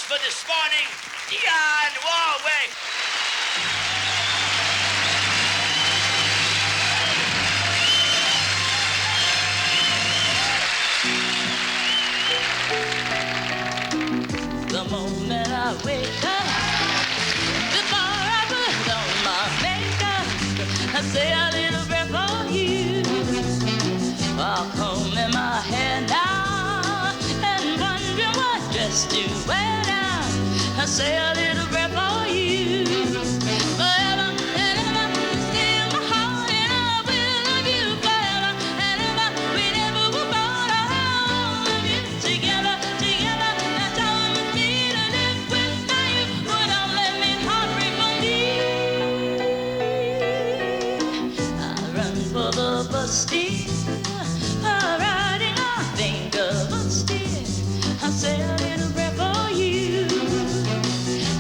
for this morning, Dionne Warwick. The moment I wake up, before I put on my makeup, I say a little prayer for you. I'll comb in my hair now and wondering what dress to wear now. I say a little prayer for you. Forever and ever, stay in my heart, and I will love you forever and ever. We never were born, I love you together, together. That's how it must be to live without you. But don't let me heartbreak for me. I run for the bus stop. Riding on think of a steer. I say a little prayer for you.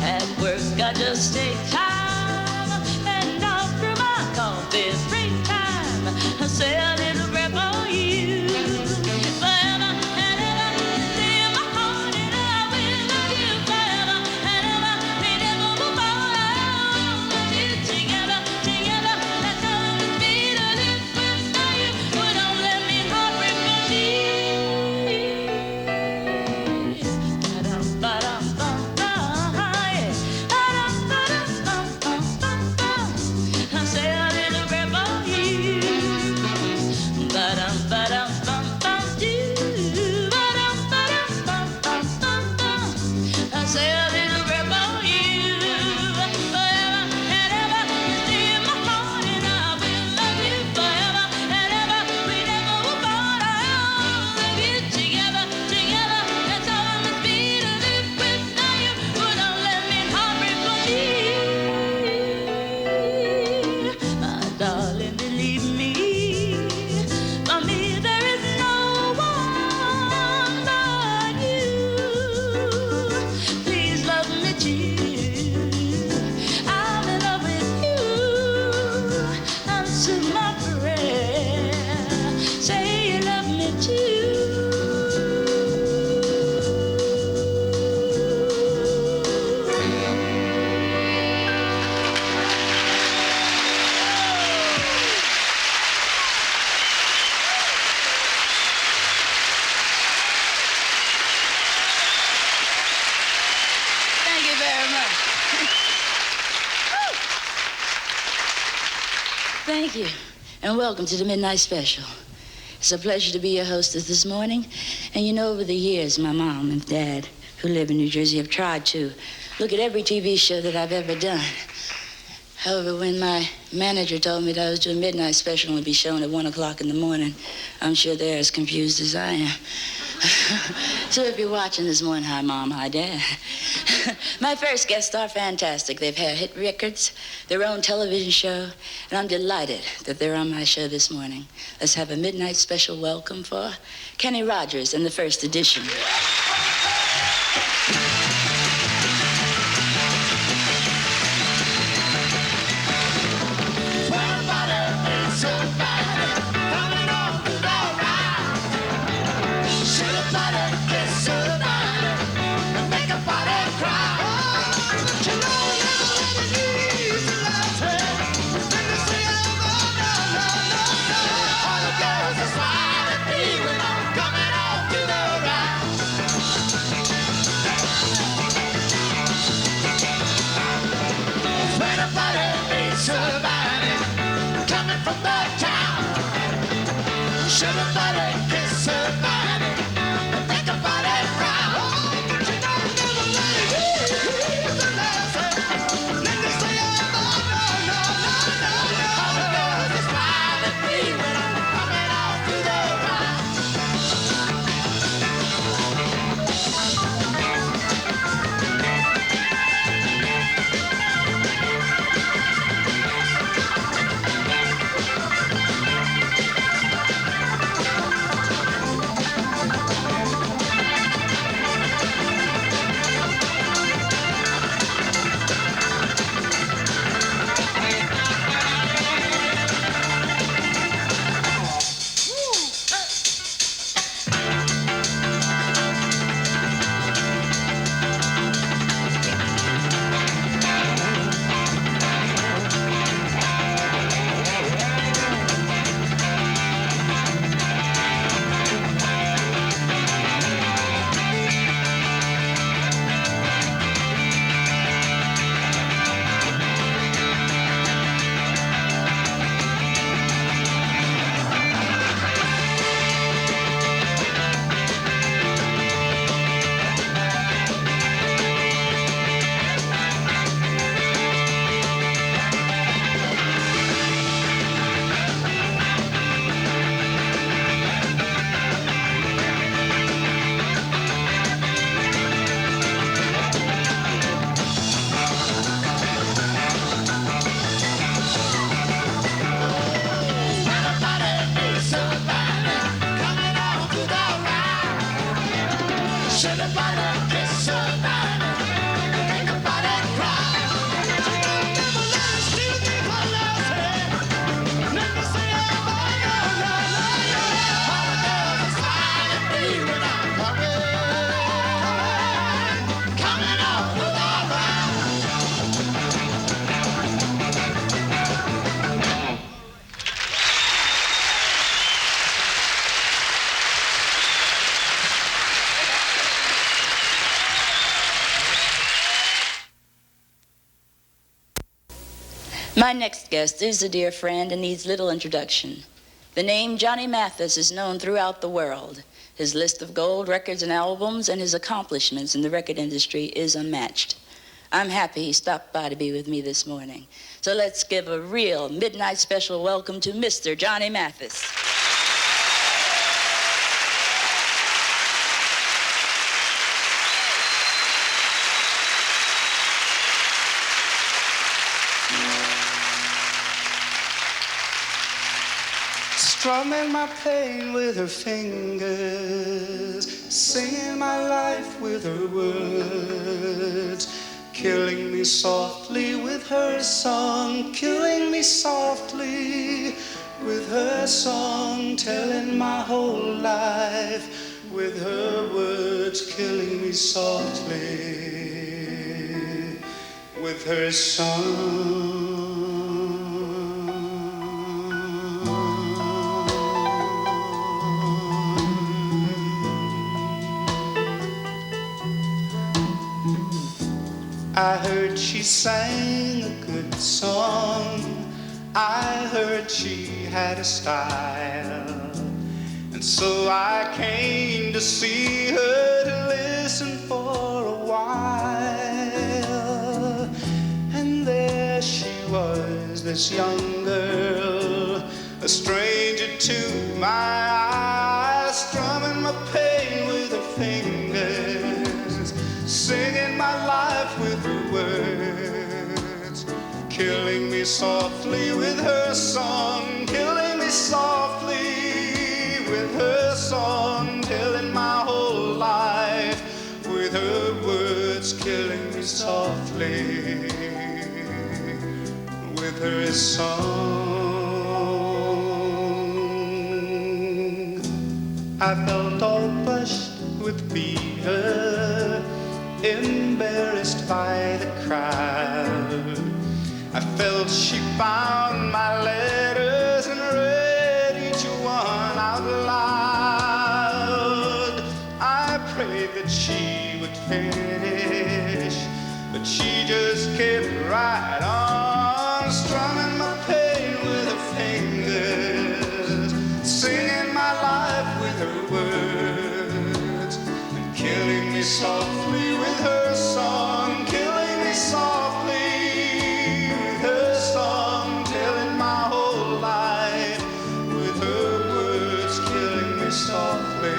At work I just take time, and after my coffee break time, I say a little prayer for you. Forever and ever, stay in my heart, and I will love you forever and ever. We never move on, I love you together, together. That's how it must be to live without you. But don't let me heartbreak for me. I say a little prayer for you. I say a little prayer for you. Forever and ever, stay in my heart, and I will love you forever and ever. We never were born, I love you together, together. That's how it must be to live without you. But don't let me heartbreak for me. My darling, believe me, for me there is no one but you. Please love me too. I'm in love with you. Answer my prayer. Say you love me too. Thank you very much. Thank you, and welcome to the Midnight Special. It's a pleasure to be your hostess this morning. And you know, over the years, my mom and dad, who live in New Jersey, have tried to look at every TV show that I've ever done. However, when my manager told me that I was doing Midnight Special and would be shown at 1 o'clock in the morning, I'm sure they're as confused as I am. So if you're watching this morning, hi, Mom, hi, Dad. My first guests are fantastic. They've had hit records, their own television show, and I'm delighted that they're on my show this morning. Let's have a Midnight Special welcome for Kenny Rogers in the first edition. Coming on to the right. My next guest is a dear friend and needs little introduction. The name Johnny Mathis is known throughout the world. His list of gold records and albums and his accomplishments in the record industry is unmatched. I'm happy he stopped by to be with me this morning. So let's give a real midnight special welcome to Mr. Johnny Mathis. Strumming my pain with her fingers, singing my life with her words, killing me softly with her song, killing me softly with her song, telling my whole life with her words, killing me softly with her song. I heard she sang a good song, I heard she had a style, and so I came to see her, to listen for a while. And there she was, this young girl, a stranger to my eyes, strumming my pain with her fingers, singing my life with her words, killing me softly with her song, killing me softly with her song, telling my whole life with her words, killing me softly with her song. I felt all flushed with fever, embarrassed by the crowd. I felt she found my letters and read each one out loud. I prayed that she would finish, but she just kept right on, strumming my pain with her fingers, singing my life with her words, and killing me softly with her song, killing me softly with her song, telling my whole life with her words, killing me softly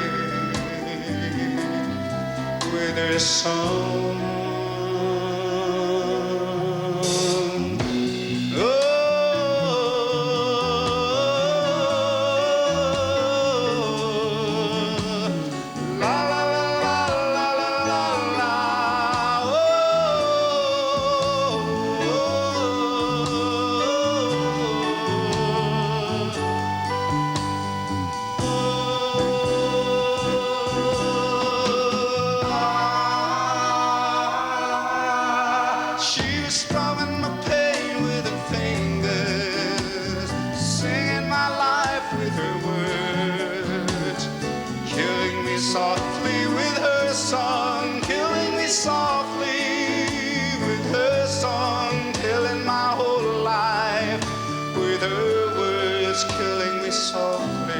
with her song. Softly with her song, killing me softly with her song, killing my whole life with her words, killing me softly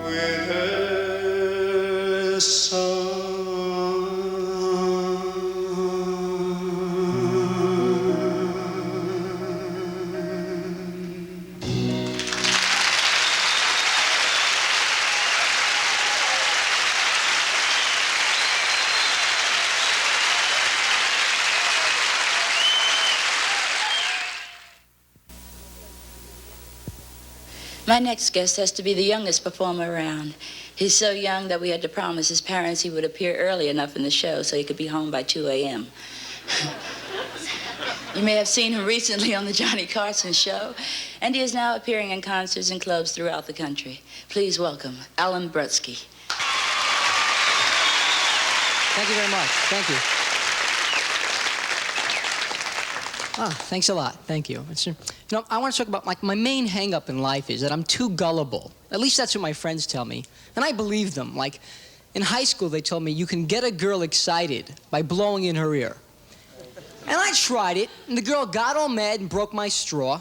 with her song. My next guest has to be the youngest performer around. He's so young that we had to promise his parents he would appear early enough in the show so he could be home by 2 a.m. You may have seen him recently on the Johnny Carson show, and he is now appearing in concerts and clubs throughout the country. Please welcome Alan Bursky. Thank you very much. Thank you. Thanks a lot. Thank you. I want to talk about my main hang-up in life is that I'm too gullible. At least that's what my friends tell me. And I believe them. Like, in high school, they told me you can get a girl excited by blowing in her ear. And I tried it, and the girl got all mad and broke my straw.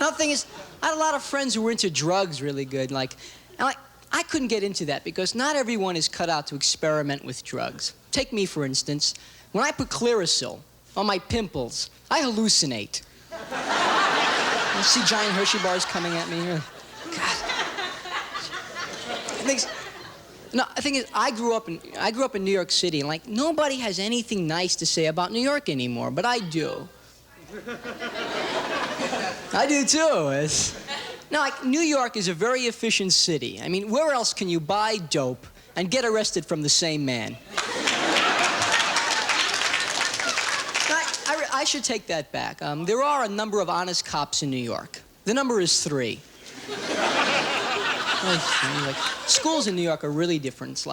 Another thing is, I had a lot of friends who were into drugs really good, and I couldn't get into that because not everyone is cut out to experiment with drugs. Take me, for instance. When I put Clearasil on my pimples, I hallucinate. You see giant Hershey bars coming at me? God. The thing is, I grew up in New York City, and nobody has anything nice to say about New York anymore, but I do. I do too. Now, New York is a very efficient city. I mean, where else can you buy dope and get arrested from the same man? I should take that back. There are a number of honest cops in New York. The number is 3. Schools in New York are really different. It's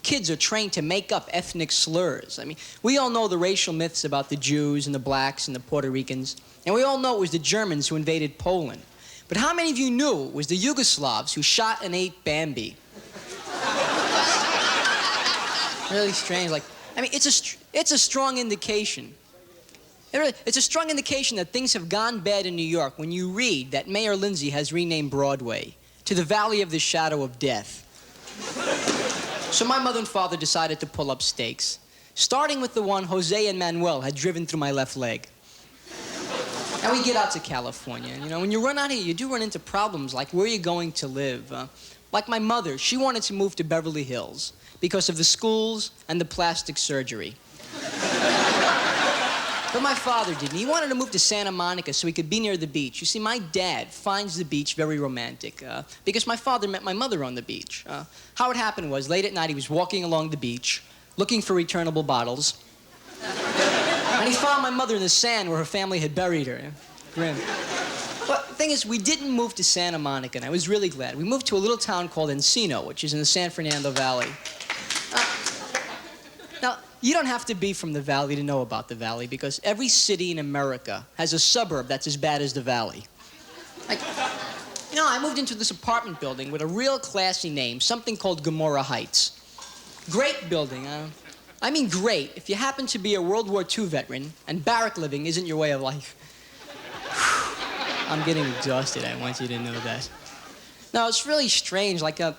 kids are trained to make up ethnic slurs. I mean, we all know the racial myths about the Jews and the blacks and the Puerto Ricans. And we all know it was the Germans who invaded Poland. But how many of you knew it was the Yugoslavs who shot and ate Bambi? Really strange. It's a strong indication. It's a strong indication that things have gone bad in New York when you read that Mayor Lindsay has renamed Broadway to the Valley of the Shadow of Death. So my mother and father decided to pull up stakes, starting with the one Jose and Manuel had driven through my left leg. Now we get out to California, and when you run out here, you do run into problems like where you're going to live. Like my mother, she wanted to move to Beverly Hills because of the schools and the plastic surgery. But my father didn't. He wanted to move to Santa Monica so he could be near the beach. You see, my dad finds the beach very romantic because my father met my mother on the beach. How it happened was, late at night, he was walking along the beach looking for returnable bottles. And he found my mother in the sand where her family had buried her. Grim. But the thing is, we didn't move to Santa Monica, and I was really glad. We moved to a little town called Encino, which is in the San Fernando Valley. Now, you don't have to be from the Valley to know about the Valley because every city in America has a suburb that's as bad as the Valley. I moved into this apartment building with a real classy name, something called Gomorrah Heights. Great building. I mean great if you happen to be a World War II veteran and barrack living isn't your way of life. I'm getting exhausted, I want you to know that. Now, it's really strange, a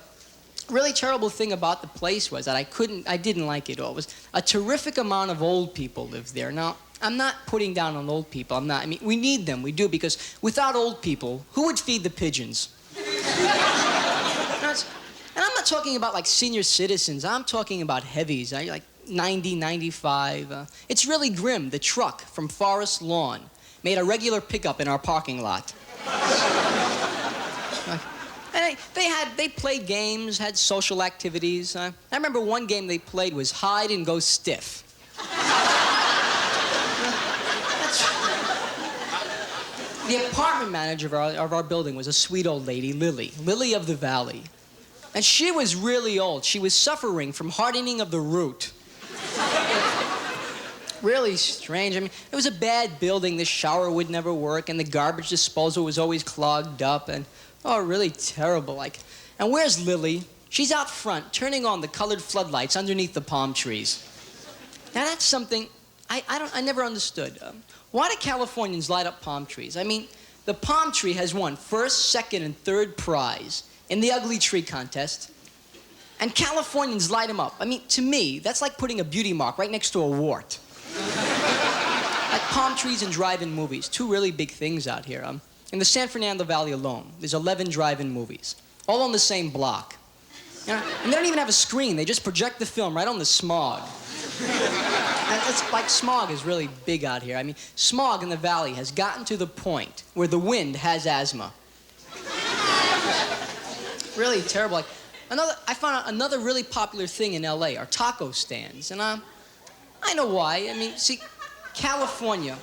really terrible thing about the place was that I didn't like it all. It was a terrific amount of old people lived there. Now, I'm not putting down on old people, I'm not. I mean, we need them, we do, because without old people, who would feed the pigeons? And I'm not talking about senior citizens, I'm talking about heavies, 90, 95. It's really grim. The truck from Forest Lawn made a regular pickup in our parking lot. And they played games, had social activities. I remember one game they played was hide and go stiff. The apartment manager of our building was a sweet old lady, Lily of the Valley. And she was really old. She was suffering from hardening of the root. Really strange. I mean, it was a bad building. The shower would never work, and the garbage disposal was always clogged up, and really terrible. And where's Lily? She's out front, turning on the colored floodlights underneath the palm trees. Now that's something I never understood. Why do Californians light up palm trees? I mean, the palm tree has won first, second, and third prize in the ugly tree contest. And Californians light them up. I mean, to me, that's like putting a beauty mark right next to a wart. Like palm trees and drive-in movies, two really big things out here. In the San Fernando Valley alone, there's 11 drive-in movies, all on the same block. And they don't even have a screen. They just project the film right on the smog. And it's smog is really big out here. I mean, smog in the valley has gotten to the point where the wind has asthma. Really terrible. I found out another really popular thing in LA are taco stands. And I know why. I mean, see, California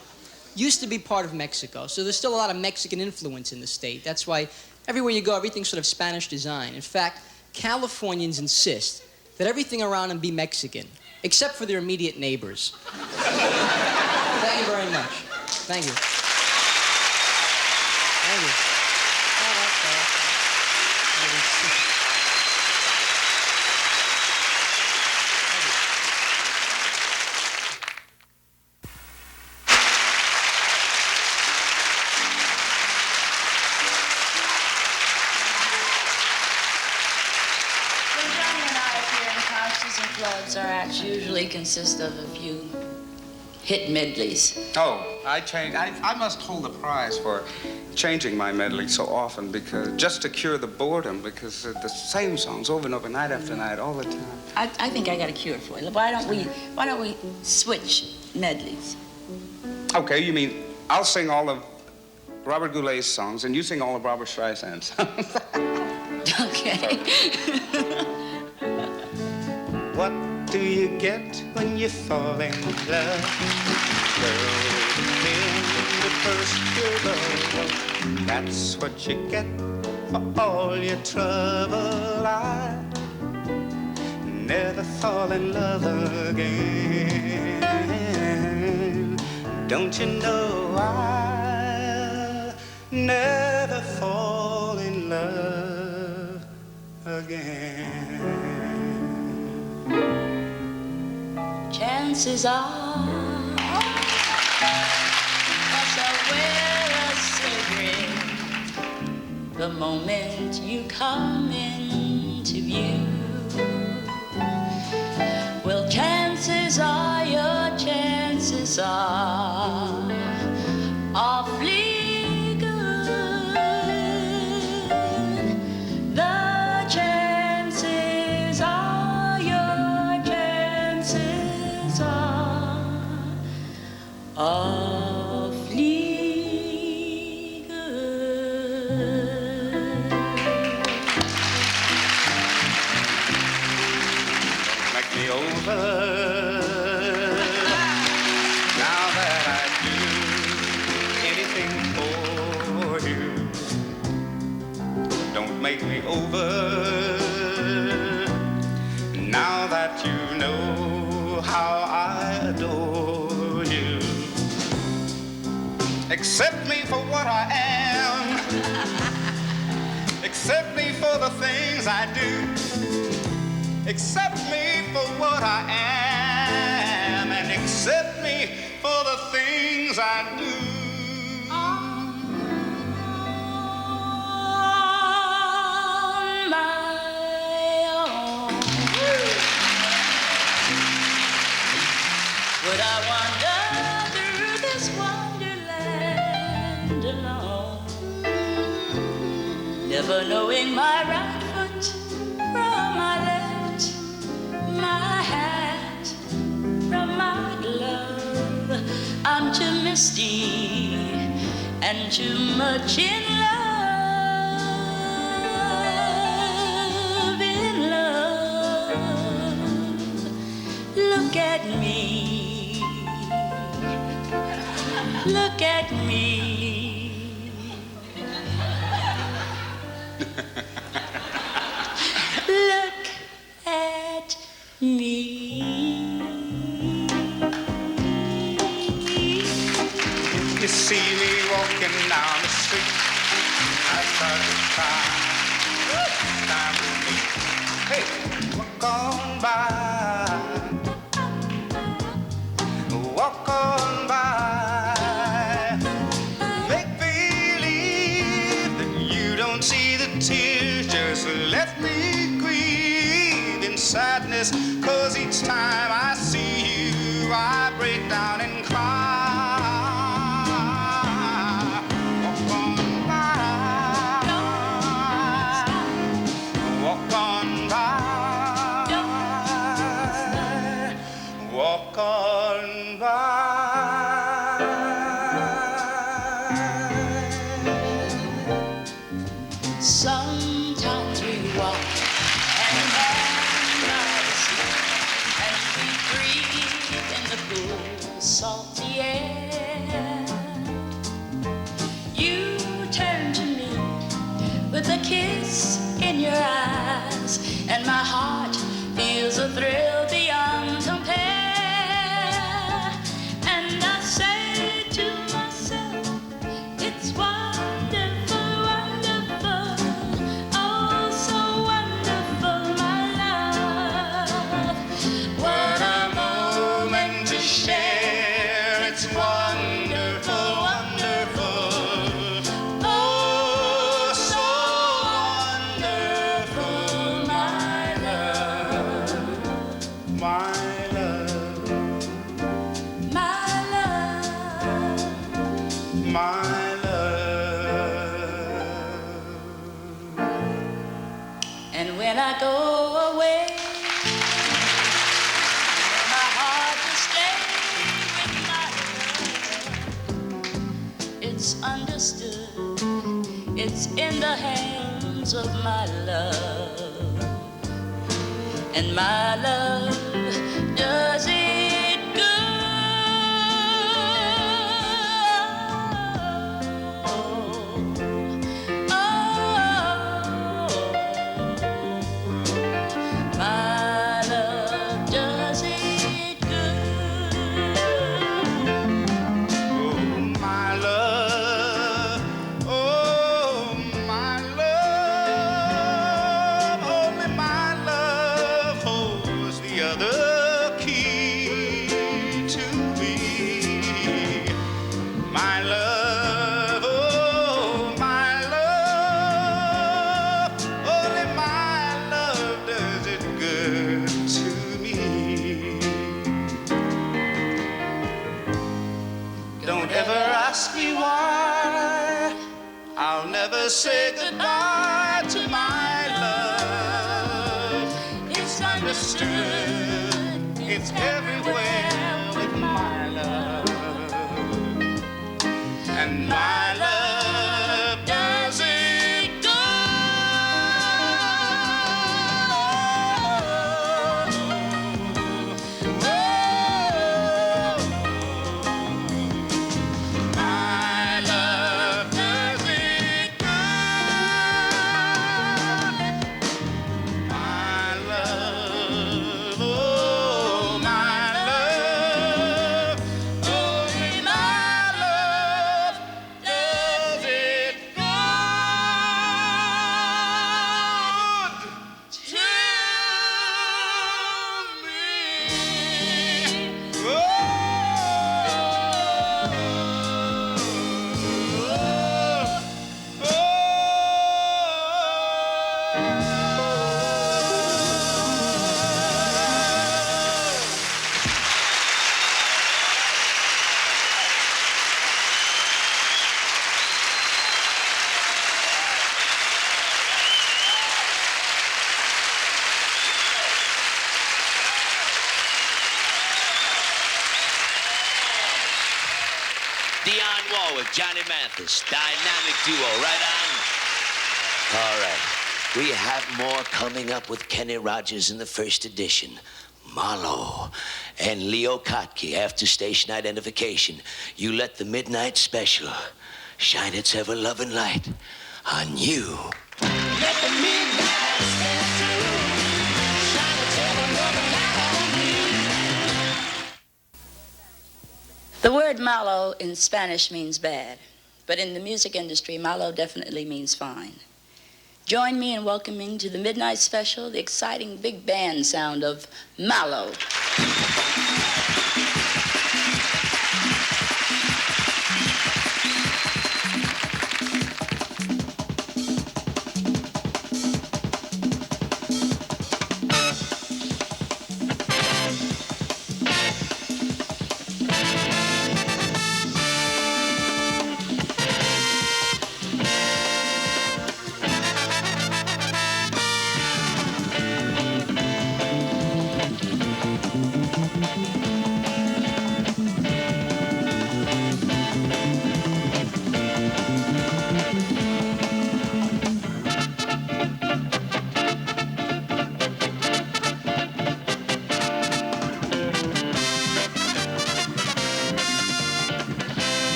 used to be part of Mexico, so there's still a lot of Mexican influence in the state. That's why everywhere you go, everything's sort of Spanish design. In fact, Californians insist that everything around them be Mexican, except for their immediate neighbors. Thank you very much. Thank you. Thank you. unplugs are actually usually consist of a few hit medleys. Oh, I must hold the prize for changing my medley so often because just to cure the boredom because the same songs over and over, night after night, all the time. I think I got a cure for you. Why don't we switch medleys? Okay, you mean I'll sing all of Robert Goulet's songs and you sing all of Barbra Streisand's songs. Okay. What do you get when you fall in love? Girl, in the first pure love, that's what you get for all your trouble. I never fall in love again. Don't you know I'll never fall in love again. Chances are, as I wear a cigarette, the moment you come into view, well, chances are, your chances are awfully good. The chances are, your chances are awfully good. Make me over now that I do anything for you. Don't make me over now that you know how I adore you. Accept me for what I am. Accept me for the things I do. Accept me for what I am. And accept me for the things I do. On my own. Would I wander through this wonderland alone, never knowing my right foot from my left, my hat from my glove? I'm too misty and too much in love, in love. Look at me, look at me. Look at me. You see me walking down the street, I start to cry. Time to meet. Hey, walk on by. Walk on by. Make believe that you don't see the tears. Just let me grieve in sadness. 'Cause each time I see you, I break down and cry. Walk on by. Walk on by. Walk on by. Sometimes we walk and hang by the sea, and we breathe in the cool, salty air. You turn to me with a kiss in your eyes, and my heart feels a thrill beyond compare. And I say to myself, it's wonderful, wonderful, oh so wonderful, my love. What a moment to share, it's wonderful, wonderful, oh so wonderful, my love. when I go away, my heart will stay with my love. It's understood, it's in the hands of my love. And my love does it good. My love does it good. Oh, my love, oh, my love, only my love holds the other key to me. My love, oh, my love, only my love does it good to me. Don't ever ask me why. I'll never say goodbye to my love. It's understood. It's everywhere with my love. And my love does it good. My love does it good. My love, oh, my love, only my love does it good to me. Dionne Warwick, Johnny Mathis, dynamic duo, right on. All right, we have more coming up with Kenny Rogers in the first edition. Malo and Leo Kottke after station identification. You let the midnight special shine its ever-loving light on you. Let the midnight special shine its ever-loving light on me. The word malo in Spanish means bad, but in the music industry, malo definitely means fine. Join me in welcoming to the Midnight Special the exciting big band sound of Malo.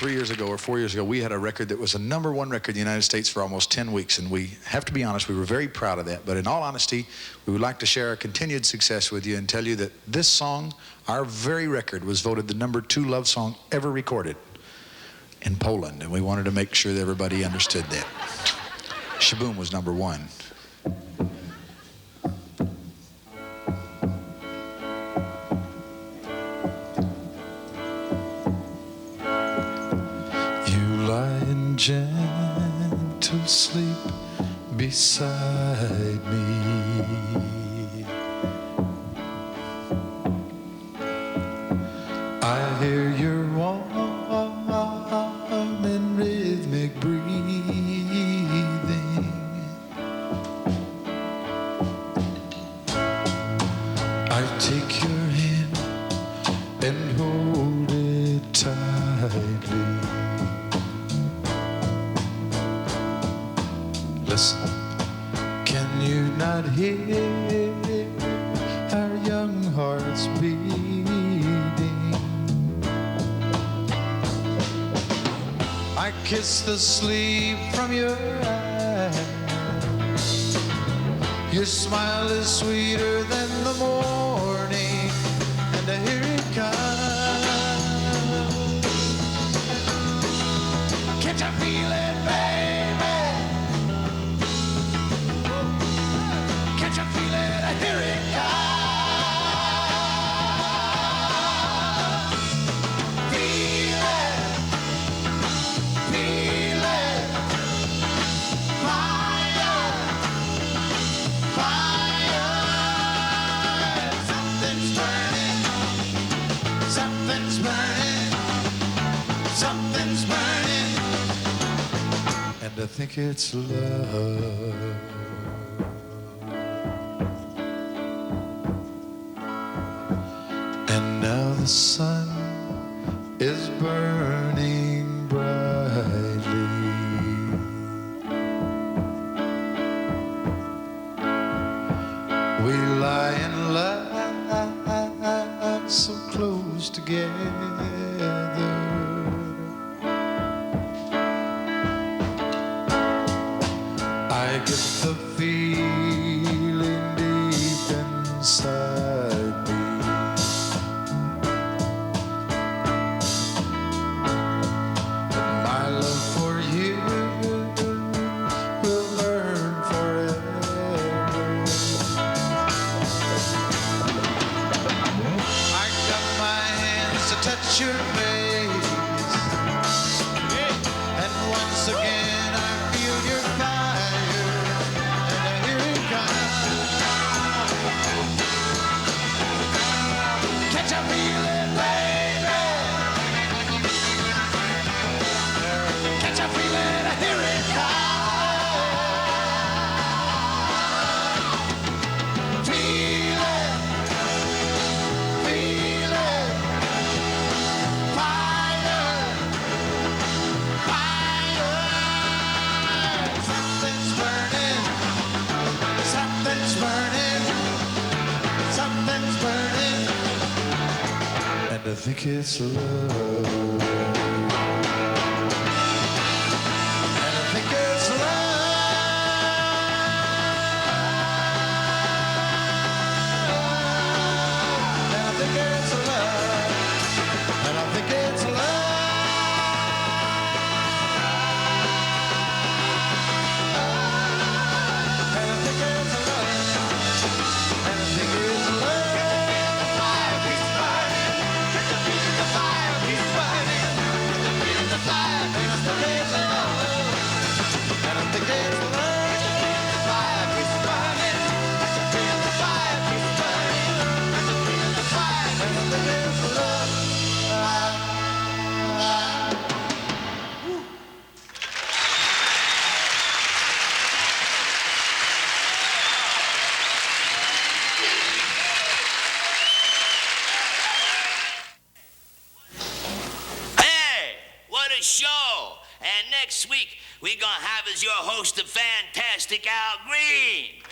3 years ago or 4 years ago, we had a record that was a #1 record in the United States for almost 10 weeks. And we have to be honest, we were very proud of that. But in all honesty, we would like to share our continued success with you and tell you that this song, our very record, was voted the #2 love song ever recorded in Poland. And we wanted to make sure that everybody understood that. Shaboom was #1. Gentle sleep beside me. I hear your warm and rhythmic breathing. I take your hand and hold it tightly. Listen, can you not hear our young hearts beating? I kiss the sleep from your eyes. Your smile is sweeter than the morning, and here it comes. Can't you feel it, baby? Can't you feel it? Here it comes. Feel it. Feel it. Fire. Fire. Something's burning. Something's burning. Something's burning. And I think it's love. The sun is burning brightly. We lie and laugh so close together. I get the feeling deep inside me. Your face, and once again I feel your fire, and here it comes. Can't you feel it, baby? Can't you feel it? Here it comes. Feel it. Feel it. I think it's love. And I think it's love. And I think it's love. And I think it's love. And I think it's love. And I think it's love. Show. And next week, we're going to have as your host the fantastic Al Green.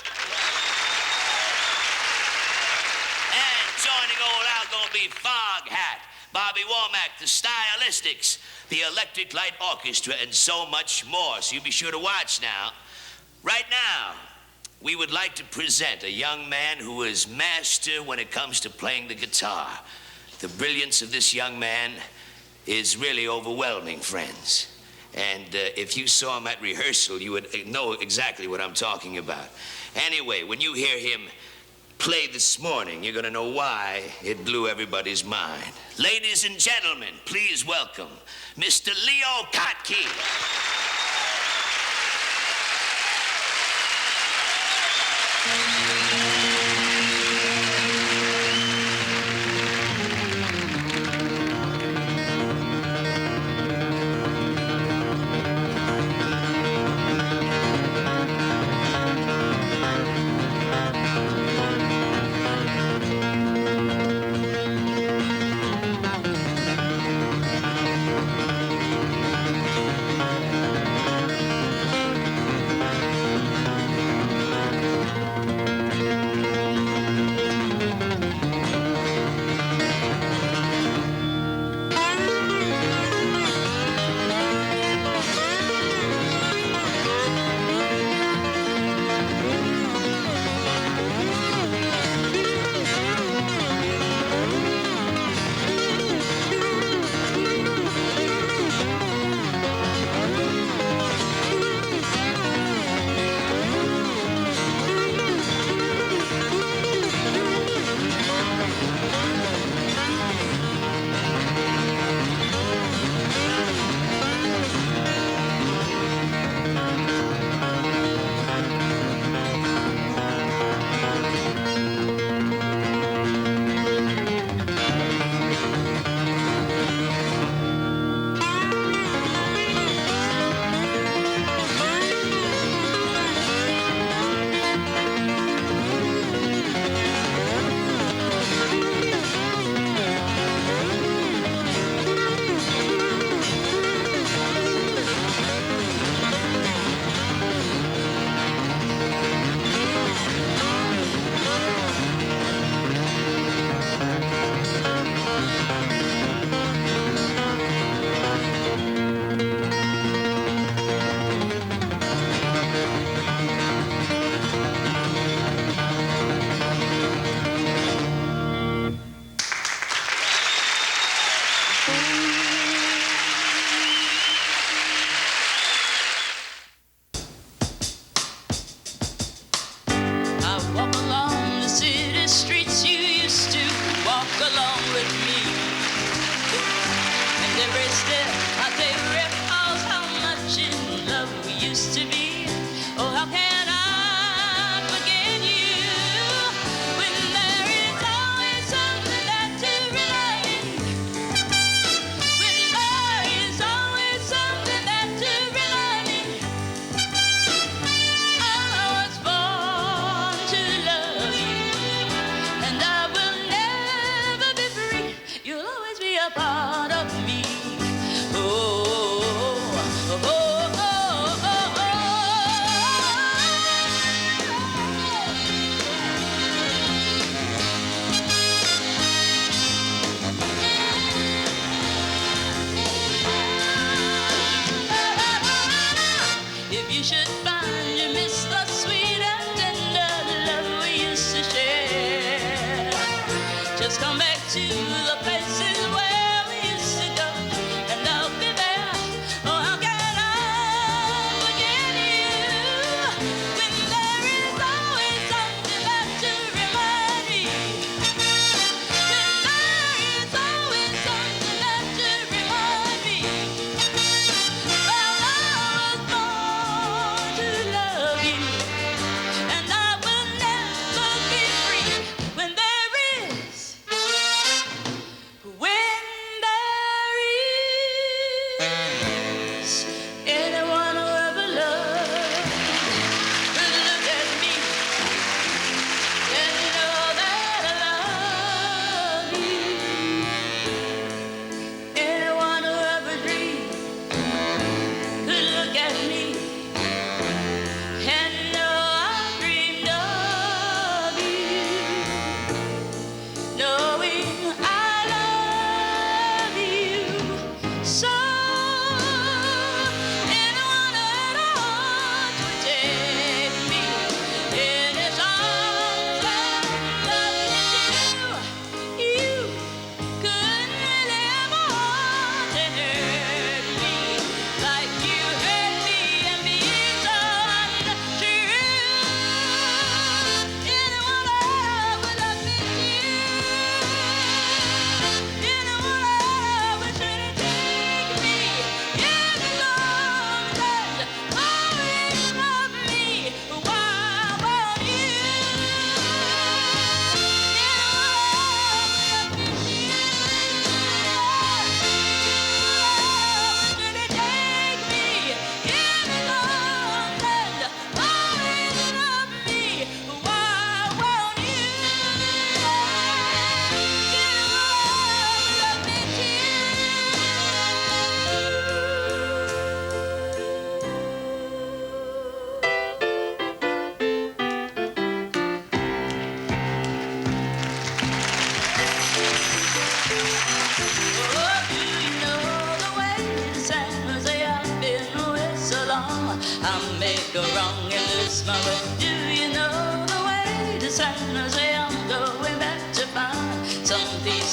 And joining old Al going to be Foghat, Bobby Womack, the Stylistics, the Electric Light Orchestra, and so much more. So you be sure to watch now. Right now, we would like to present a young man who is master when it comes to playing the guitar. The brilliance of this young man is really overwhelming, friends. And if you saw him at rehearsal, you would know exactly what I'm talking about. Anyway, when you hear him play this morning, you're going to know why it blew everybody's mind. Ladies and gentlemen, please welcome Mr. Leo Kottke.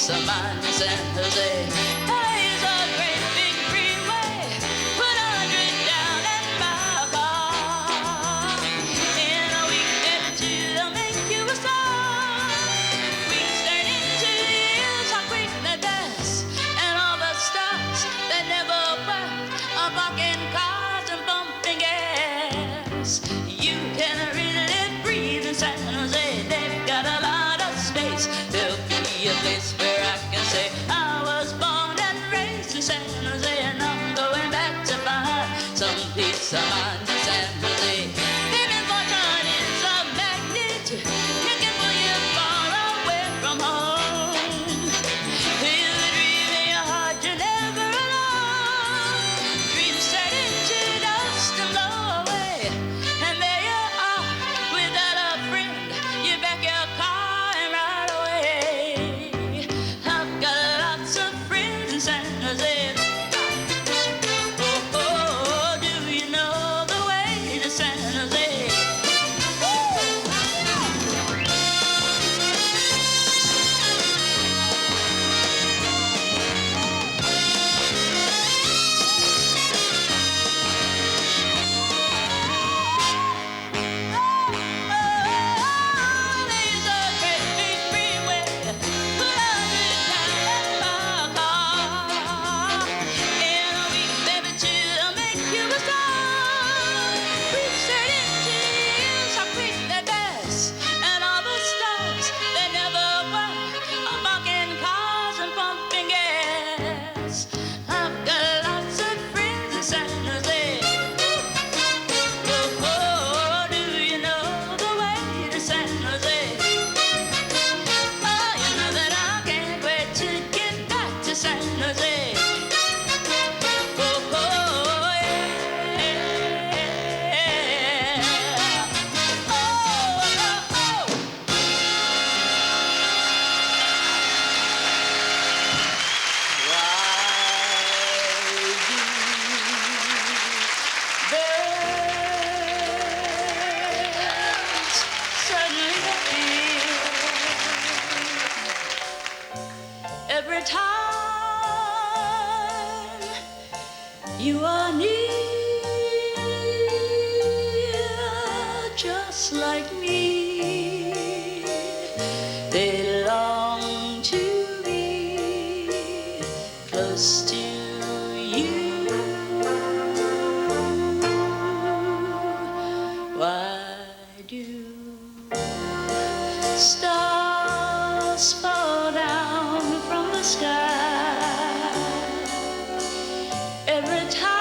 peace of mind in San Jose. There's a great big freeway, put 100 down in my car. In a week, maybe two, they'll make you a star. Weeks turn into years, how quick they pass, and all the stops that never work are parking cars and pumping gas. You can really breathe in San Jose. They've got a lot of space. There'll be a place where I can say I was born and raised in San Jose, and I'm going back to find some peace of mind in San Jose. Baby, fortune is a magnet. You can pull you far away from home. Feel the dream in your heart, you're never alone. Dreams turn into dust and blow away, and there you are without a friend. You back your car and ride away. I've got lots of friends in San Jose. Oh, oh, do you know the way to San Jose? There's a great big freeway, put 100 down in my car. In a week, maybe two, they'll make you a star. Weeks turn into years, how quick they pass, and all the stops that never work are parking cars and pumping gas. I've got lots of friends in San Jose. Oh, oh, do you know the way to San Jose? Oh, you know that I can't wait to get back to San Jose. Oh, oh, yeah. Oh, oh, oh. Birds suddenly appear every time you are near, just like me. They long to be close to you. Why do stars fall down from the sky every time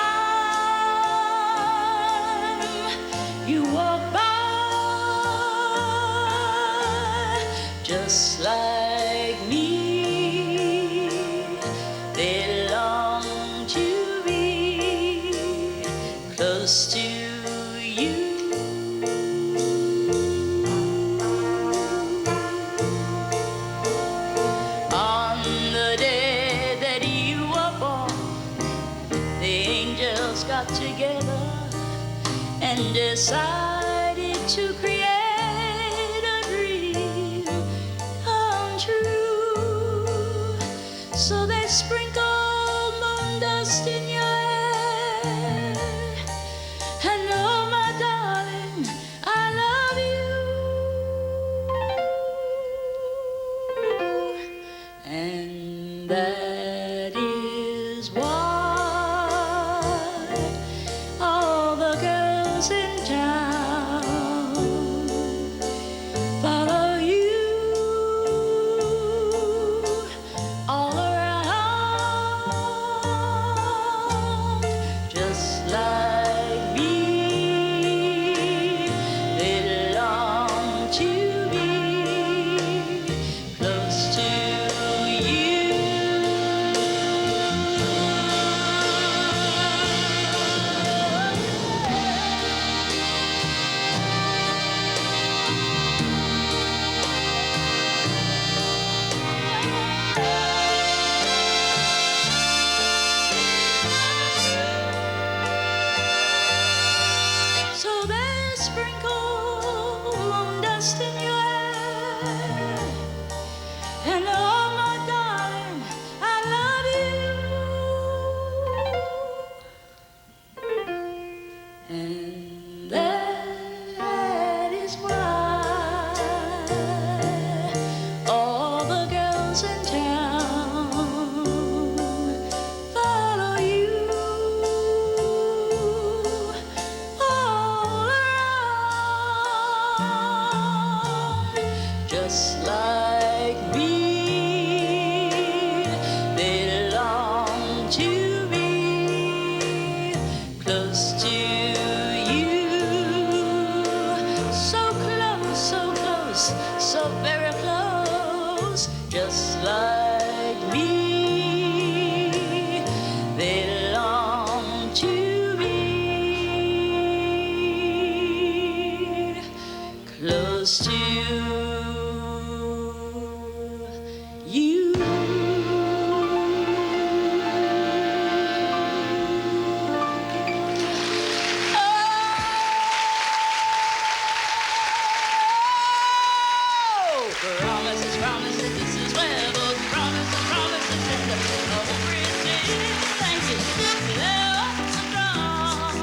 you walk by? Just like me, they long to be close to you. On the day that you were born, the angels got together and decided to create a dream come true. So they sprinkled moon dust in your hair, and oh, my darling, I love you. And that is why all the girls in town follow you all around, just like me. They long to be close to you. So they sprinkle moon dust in your hair, and oh, my darling, so very close, just like me. They long to be close to you. Promises, promises, this is where those promises, promises end. Everything, thank you. They're strong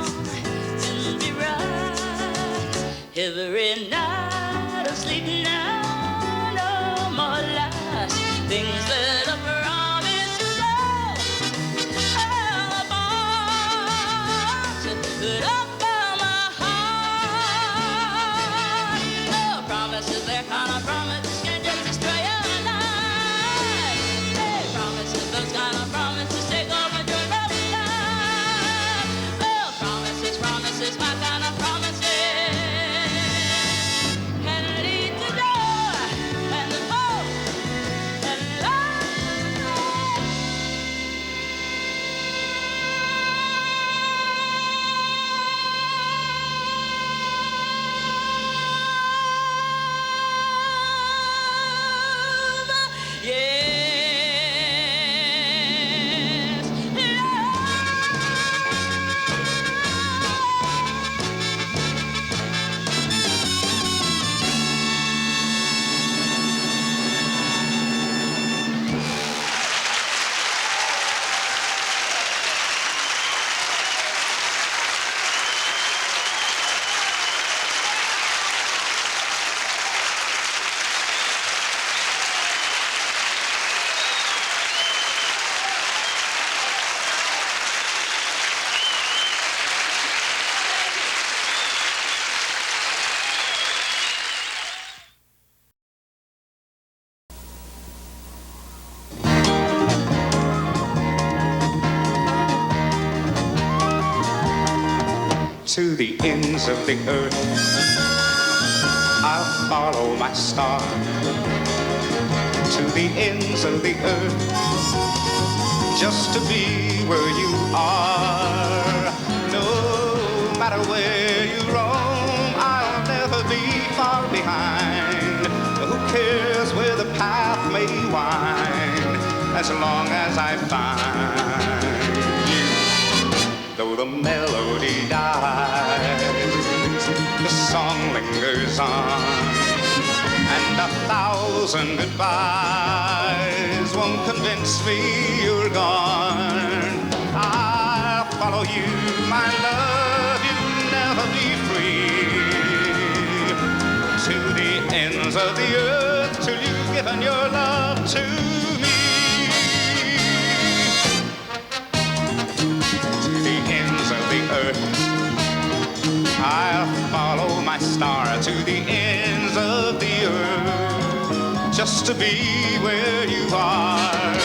and be right. Every night of sleep now, no more lies. Things that I promised to love. All about it up by my heart. Oh, promises, they're kind of promises. To the ends of the earth, I'll follow my star. To the ends of the earth, just to be where you are. No matter where you roam, I'll never be far behind. Who cares where the path may wind, as long as I find you. Though the melody dies, the song lingers on, and 1,000 goodbyes won't convince me you're gone. I'll follow you, my love, you'll never be free. To the ends of the earth, till you've given your love to me. Earth, I'll follow my star to the ends of the earth, just to be where you are.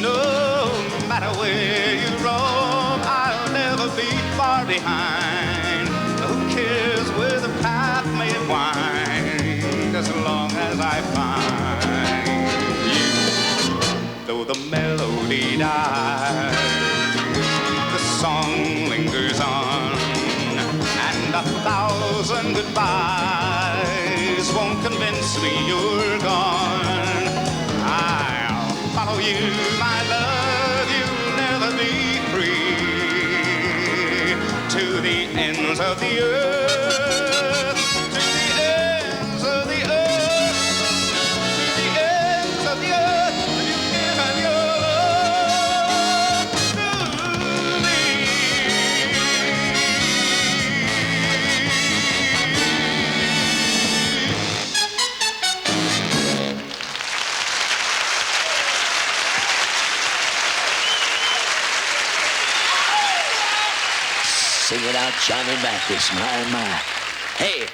No matter where you roam, I'll never be far behind. Who cares where the path may wind, as long as I find you. Though the melody dies, the song lingers on, and 1,000 goodbyes won't convince me you're gone. I'll follow you, my love, you'll never be free. To the ends of the earth, to the ends of the earth, to the ends of the earth, you've given your love to me. Sing it out, Johnny Mathis, my. Hey,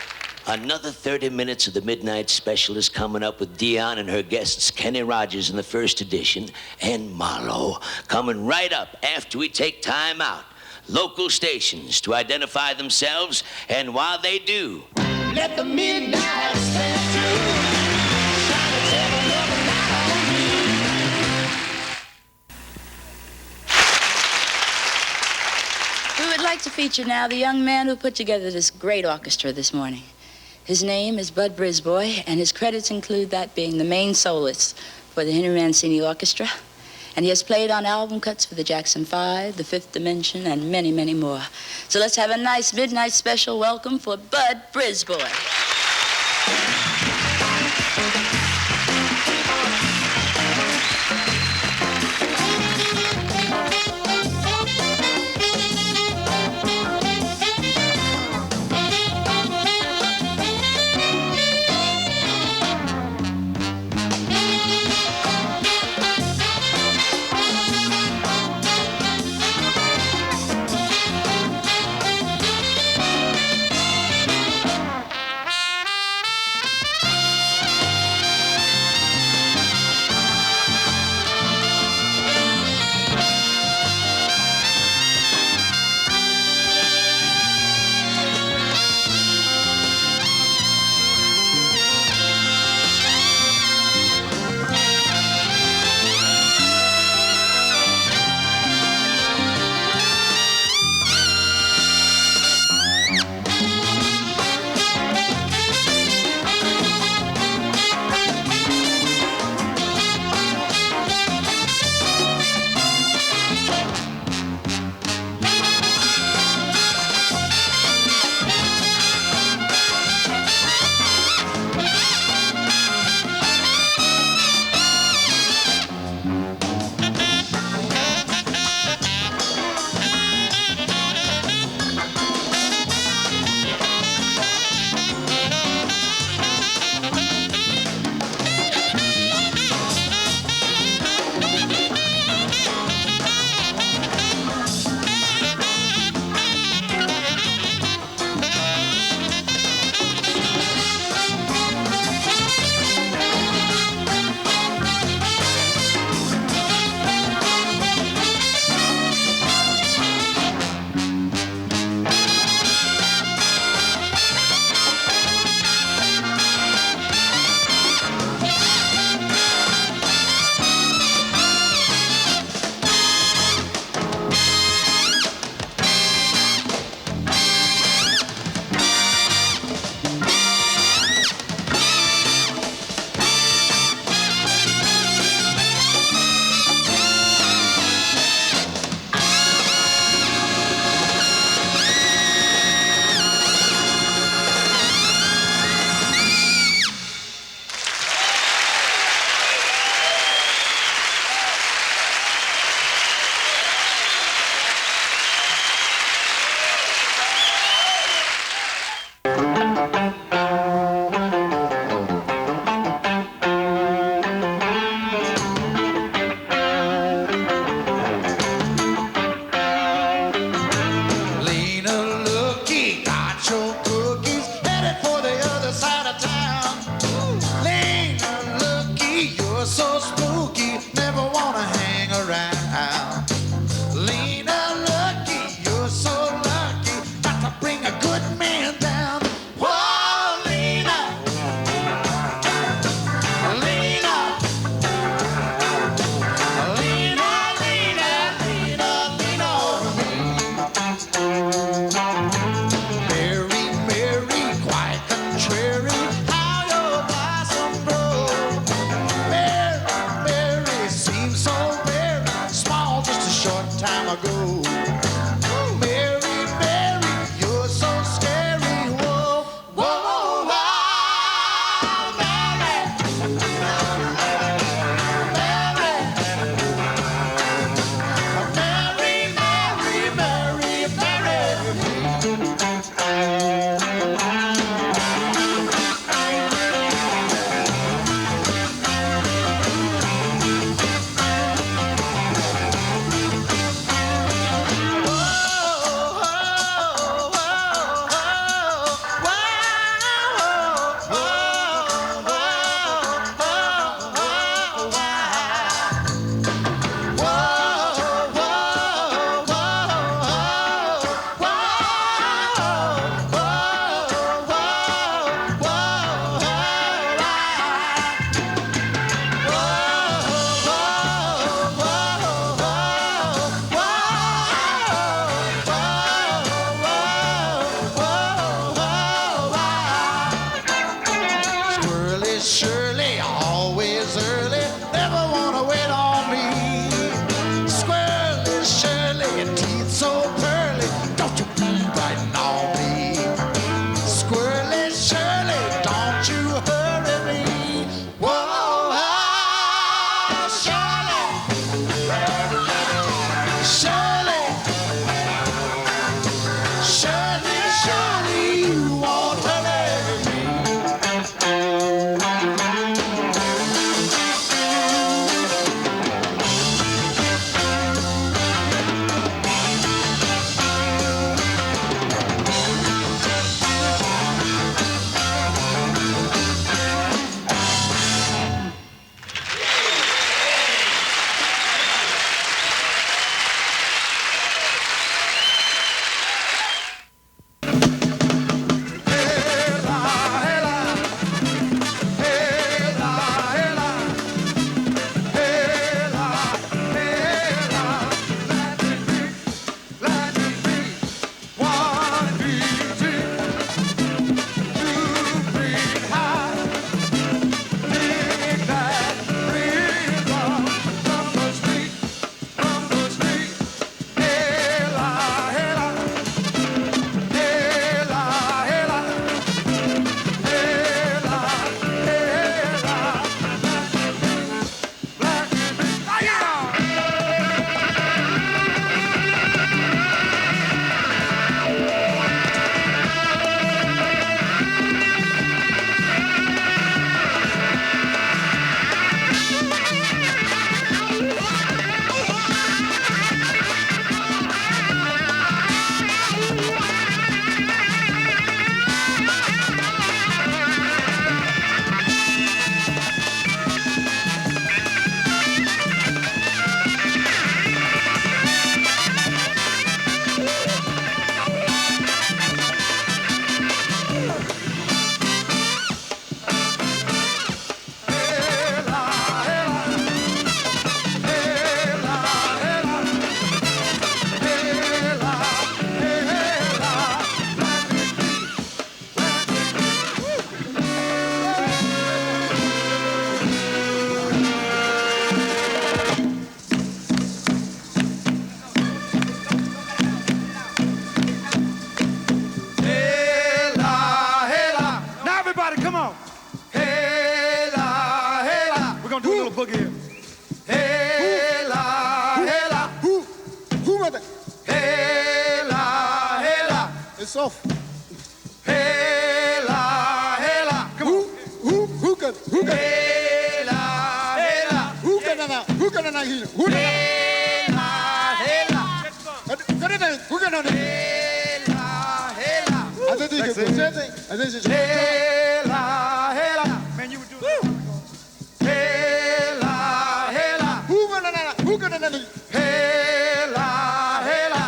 another 30 minutes of the Midnight Special is coming up with Dionne and her guests, Kenny Rogers in the first edition, and Malo, coming right up after we take time out. Local stations to identify themselves, and while they do, Let the midnight special feature now the young man who put together this great orchestra this morning. His name is Bud Brisbois, and his credits include that being the main soloist for the Henry Mancini Orchestra. And he has played on album cuts for the Jackson 5, the Fifth Dimension, and many, many more. So let's have a nice midnight special welcome for Bud Brisbois. Shirley, always early, never wanna wait on me. Squirrely Shirley, your teeth so pearly, don't you be biting on me. Squirrely Shirley, don't you hurry me. Whoa, Shirley, Shirley, Shirley, Shirley, you won't hurry me. It's off. Hala, Hala. Come on. Who can? Hala, Hala. Who can now? Who can now? Who can? Hala, Hala. Who can now? Hala, Hala. I think it's the same thing. I think it's Hala, Hala. Man, you were doing that. Hala, Hala. Who can now? Who can now? Hala, Hala.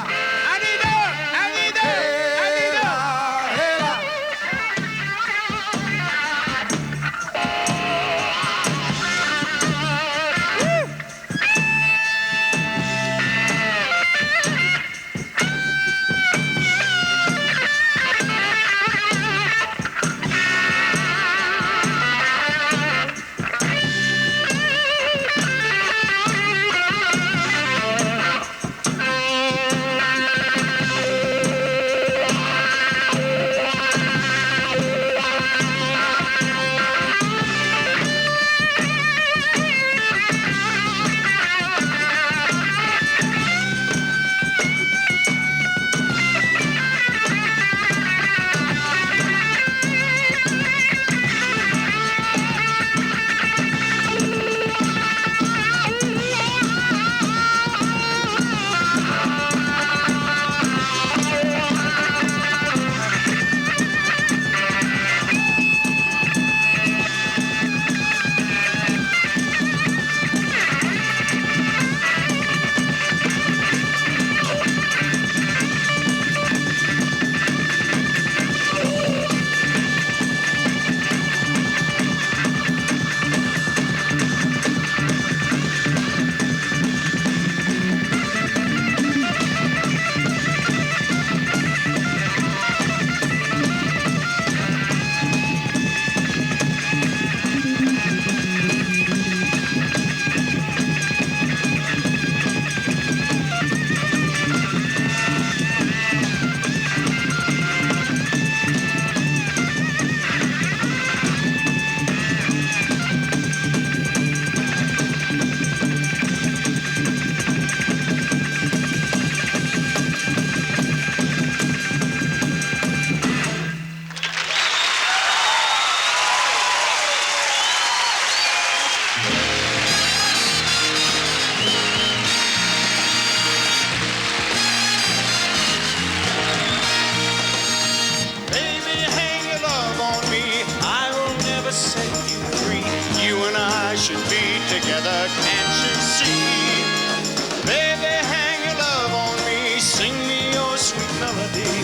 set you free. You and I should be together, can't you see? Baby, hang your love on me, sing me your sweet melody.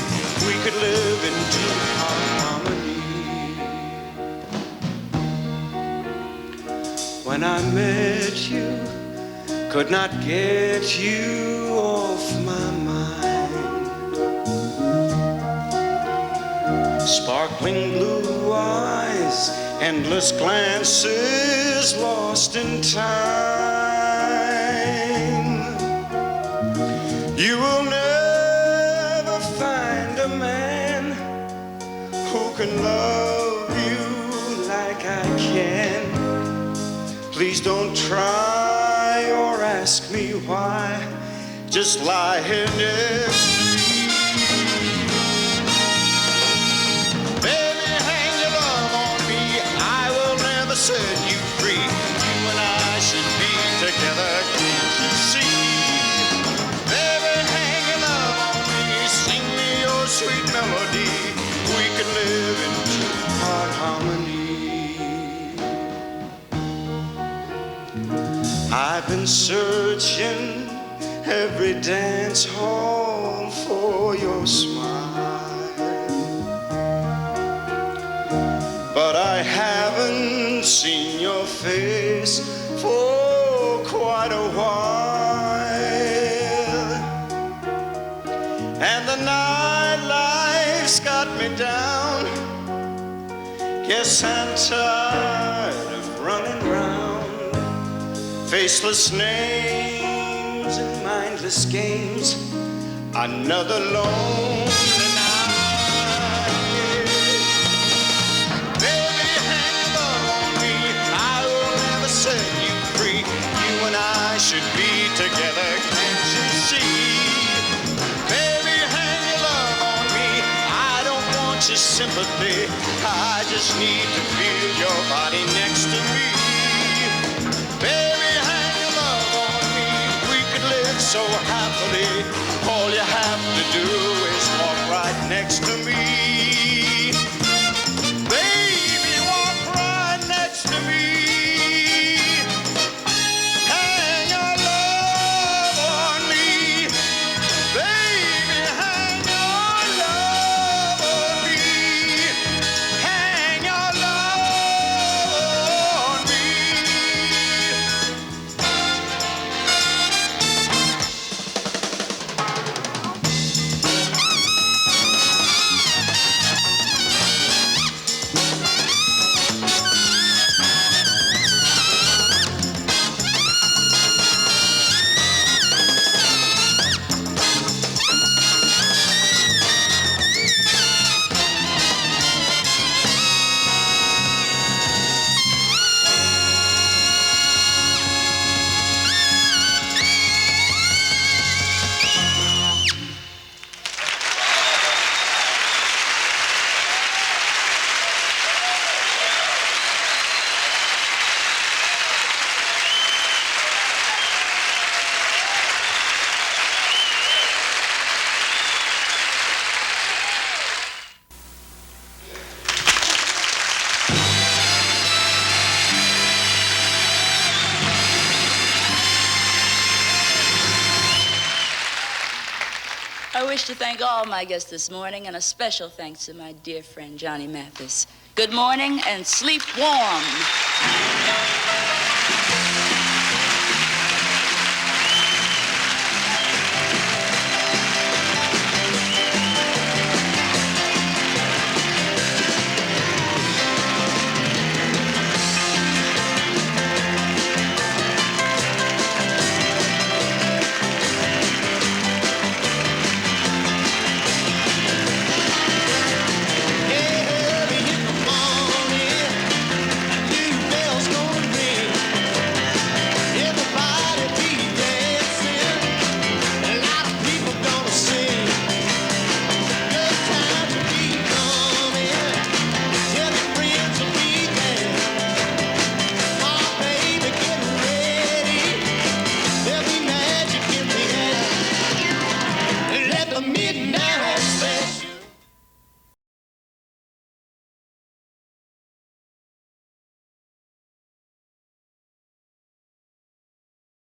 We could live in true harmony. When I met you, could not get you off my mind. Sparkling blue eyes, endless glances lost in time. You will never find a man who can love you like I can. Please don't try or ask me why. Just lie here next to me. Baby, hang your love on me. I will never set you free. You and I should be together, can't you see? Baby, hang your love on me. Sing me your sweet melody. We can live in true heart harmony. I've been searching every dance hall for your smile, but I haven't seen your face for quite a while. And the nightlife's got me down. Guess I'm tired of running round. Faceless names and mindless games. Another lonely night. Baby, hang your love on me. I will never set you free. You and I should be together, can't you see? Baby, hang your love on me. I don't want your sympathy. I just need to feel your body next to me. Baby, hang your love on me. We could live so happily. All you have to do is walk right next to me. Baby, walk right next to me. Hang your love on me. Baby, hang your love on me. Hang your love on me. I wish to thank all my guests this morning, and a special thanks to my dear friend Johnny Mathis. Good morning and sleep warm.